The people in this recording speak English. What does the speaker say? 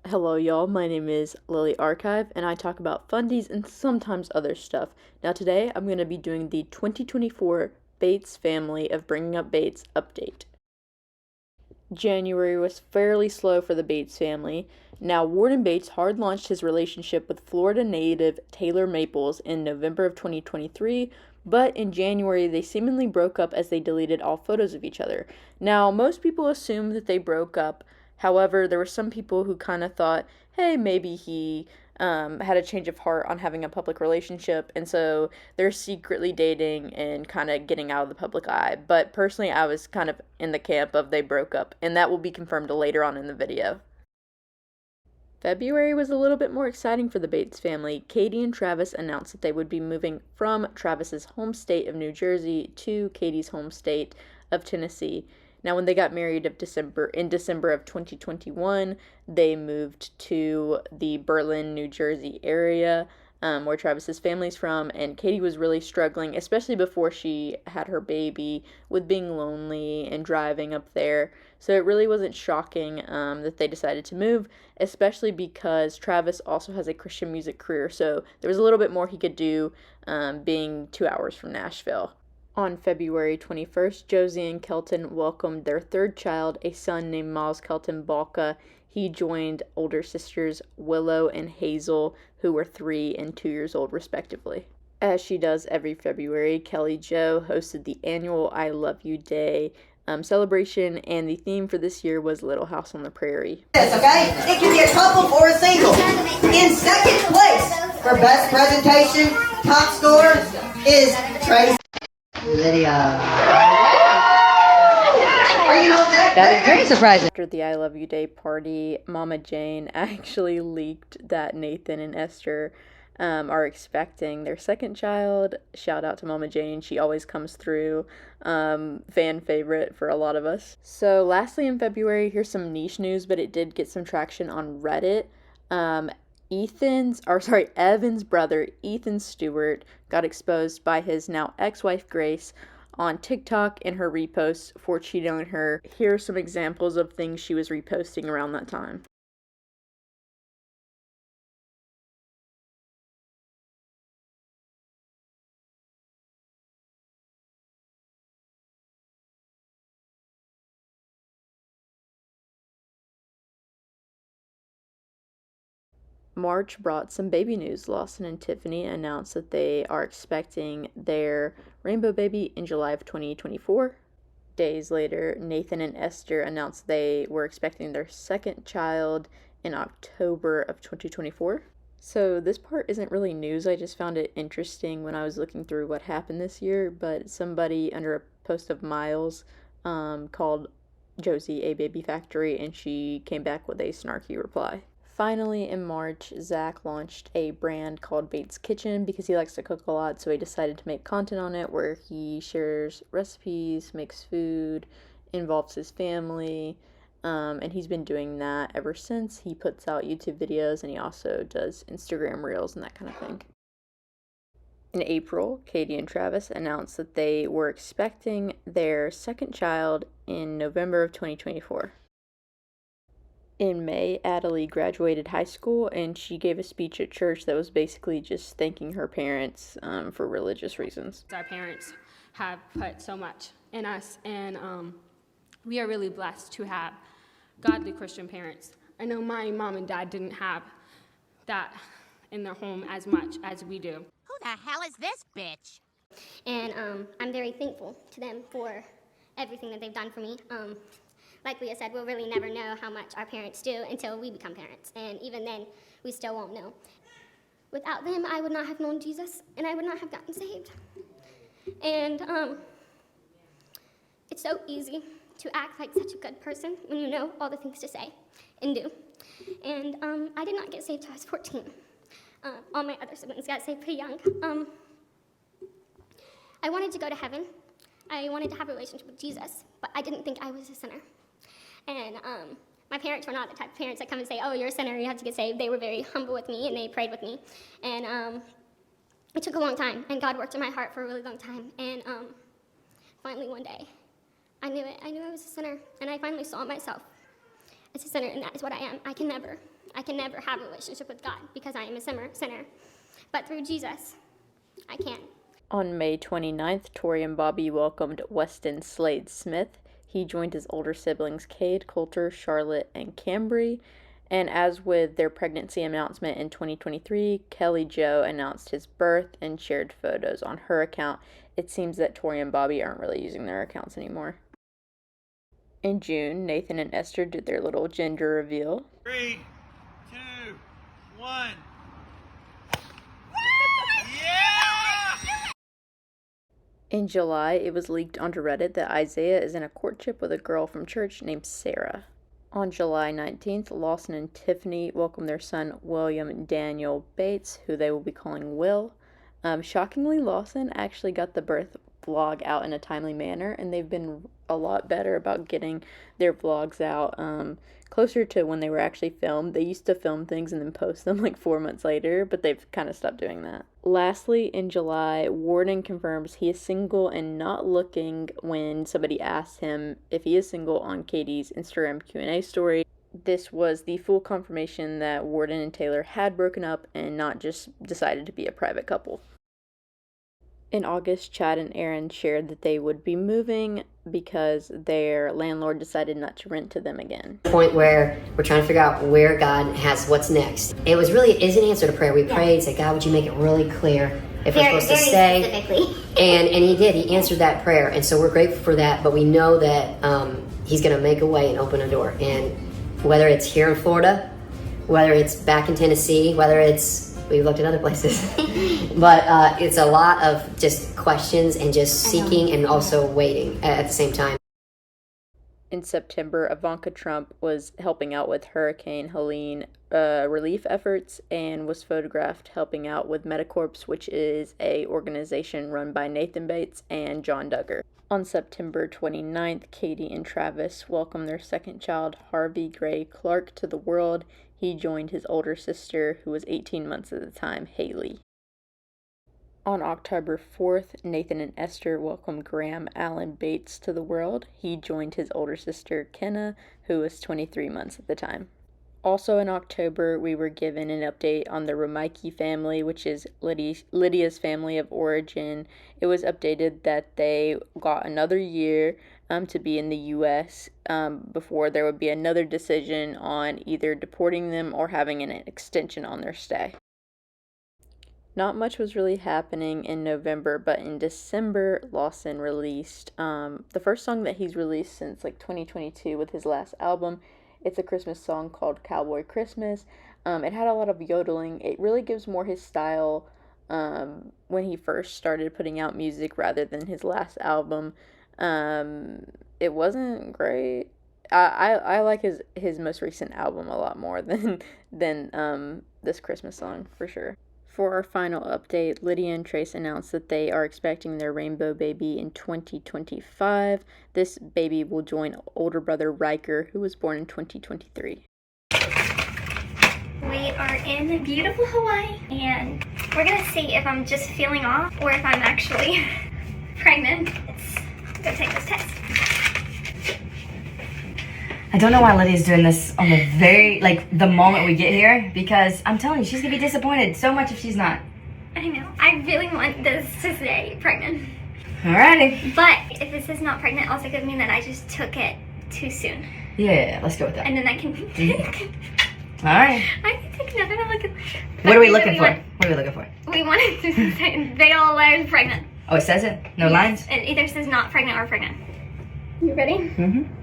Hello y'all, my name is Lily Archive and I talk about fundies and sometimes other stuff. Now today I'm going to be doing the 2024 Bates Family of Bringing Up Bates update. January was fairly slow for the Bates family. Now Warden Bates hard launched his relationship with Florida native Taylor Maples in November of 2023, but in January they seemingly broke up as they deleted all photos of each other. Now most people assumed that they broke up. However, there were some people who kind of thought, hey, maybe he had a change of heart on having a public relationship, and so they're secretly dating and kind of getting out of the public eye. But personally, I was kind of in the camp of they broke up, and that will be confirmed later on in the video. February was a little bit more exciting for the Bates family. Katie and Travis announced that they would be moving from Travis's home state of New Jersey to Katie's home state of Tennessee. Now, when they got married in December of 2021, they moved to the Berlin, New Jersey area, where Travis's family's from, and Katie was really struggling, especially before she had her baby, with being lonely and driving up there. So it really wasn't shocking that they decided to move, especially because Travis also has a Christian music career, so there was a little bit more he could do being 2 hours from Nashville. On February 21st, Josie and Kelton welcomed their third child, a son named Miles Kelton Balka. He joined older sisters Willow and Hazel, who were 3 and 2 years old, respectively. As she does every February, Kelly Jo hosted the annual I Love You Day celebration, and the theme for this year was Little House on the Prairie. Yes, okay? It can be a couple or a single. In second place for best presentation, top scorer is Trace&Lydia. Are you not there? That is very surprising. After the I Love You Day party, Mama Jane actually leaked that Nathan&Esther are expecting their second child. Shout out to Mama Jane. She always comes through. Fan favorite for a lot of us. So lastly in February, here's some niche news, but it did get some traction on Reddit. Evan's brother, Ethan Stewart, got exposed by his now ex-wife Grace on TikTok in her reposts for cheating on her. Here are some examples of things she was reposting around that time. March brought some baby news. Lawson and Tiffany announced that they are expecting their rainbow baby in July of 2024. Days later, Nathan&Esther announced they were expecting their second child in October of 2024. So this part isn't really news, I just found it interesting when I was looking through what happened this year, but somebody under a post of Miles called Josie a baby factory, and she came back with a snarky reply. Finally, in March, Zach launched a brand called Bates Kitchen because he likes to cook a lot, so he decided to make content on it where he shares recipes, makes food, involves his family, and he's been doing that ever since. He puts out YouTube videos, and he also does Instagram Reels and that kind of thing. In April, Katie&Travis announced that they were expecting their second child in November of 2024. In May, Addie graduated high school, and she gave a speech at church that was basically just thanking her parents for religious reasons. Our parents have put so much in us, and we are really blessed to have godly Christian parents. I know my mom and dad didn't have that in their home as much as we do. Who the hell is this bitch? And I'm very thankful to them for everything that they've done for me. Like Leah said, we'll really never know how much our parents do until we become parents. And even then, we still won't know. Without them, I would not have known Jesus, and I would not have gotten saved. And it's so easy to act like such a good person when you know all the things to say and do. And I did not get saved till I was 14. All my other siblings got saved pretty young. I wanted to go to heaven. I wanted to have a relationship with Jesus, but I didn't think I was a sinner. And my parents were not the type of parents that come and say, oh, you're a sinner, you have to get saved. They were very humble with me, and they prayed with me. And it took a long time, and God worked in my heart for a really long time. And finally one day, I knew it. I knew I was a sinner, and I finally saw myself as a sinner, and that is what I am. I can never I can never have a relationship with God because I am a sinner. But through Jesus, I can. On May 29th, Tori and Bobby welcomed Weston Slade Smith. He joined his older siblings Cade, Coulter, Charlotte, and Cambry. And as with their pregnancy announcement in 2023, Kelly Jo announced his birth and shared photos on her account. It seems that Tori and Bobby aren't really using their accounts anymore. In June, Nathan and Esther did their little gender reveal. 3, 2, 1. In July, it was leaked onto Reddit that Isaiah is in a courtship with a girl from church named Sarah. On July 19th, Lawson and Tiffany welcomed their son William Daniel Bates, who they will be calling Will. Shockingly, Lawson actually got the birth vlog out in a timely manner, and they've been a lot better about getting their vlogs out closer to when they were actually filmed. They used to film things and then post them like 4 months later, but they've kind of stopped doing that. Lastly, in July, Warden confirms he is single and not looking when somebody asked him if he is single on Katie's Instagram Q&A story. This was the full confirmation that Warden and Taylor had broken up and not just decided to be a private couple. In August, Chad and Erin shared that they would be moving because their landlord decided not to rent to them again. Point where we're trying to figure out where God has what's next. It was really is an answer to prayer. We prayed, said, God, would you make it really clear if we're supposed to stay? Specifically. And he did. He answered that prayer, and so we're grateful for that. But we know that he's going to make a way and open a door. And whether it's here in Florida, whether it's back in Tennessee, whether it's we've looked at other places, but it's a lot of just questions and just seeking and also waiting at the same time. In September, Ivanka Trump was helping out with Hurricane Helene relief efforts and was photographed helping out with Medicorps, which is an organization run by Nathan Bates and John Duggar. On September 29th, Katie&Travis welcomed their second child, Harvey Gray Clark, to the world. He joined his older sister, who was 18 months at the time, Haley. On October 4th, Nathan and Esther welcomed Graham Allen Bates to the world. He joined his older sister, Kenna, who was 23 months at the time. Also in October, we were given an update on the Romeike family, which is Lydia's family of origin. It was updated that they got another year to be in the U.S. Before there would be another decision on either deporting them or having an extension on their stay. Not much was really happening in November, but in December, Lawson released the first song that he's released since like 2022 with his last album. It's a Christmas song called Cowboy Christmas. It had a lot of yodeling. It really gives more his style when he first started putting out music rather than his last album. It wasn't great. I like his most recent album a lot more than this Christmas song, for sure. For our final update, Lydia and Trace announced that they are expecting their rainbow baby in 2025. This baby will join older brother Riker, who was born in 2023. We are in beautiful Hawaii, and we're gonna see if I'm just feeling off or if I'm actually pregnant. Let's go take this test. I don't know why Lydia's doing this on the moment we get here, because I'm telling you, she's gonna be disappointed so much if she's not. I know. I really want this to stay pregnant. Alrighty. But if this is not pregnant, also could mean that I just took it too soon. Yeah, let's go with that. And then I can Alright. I can take another look at. What are we looking for? What are we looking for? We wanted to say they all are pregnant. Oh, it says it? No lines? It either says not pregnant or pregnant. You ready? Mm-hmm.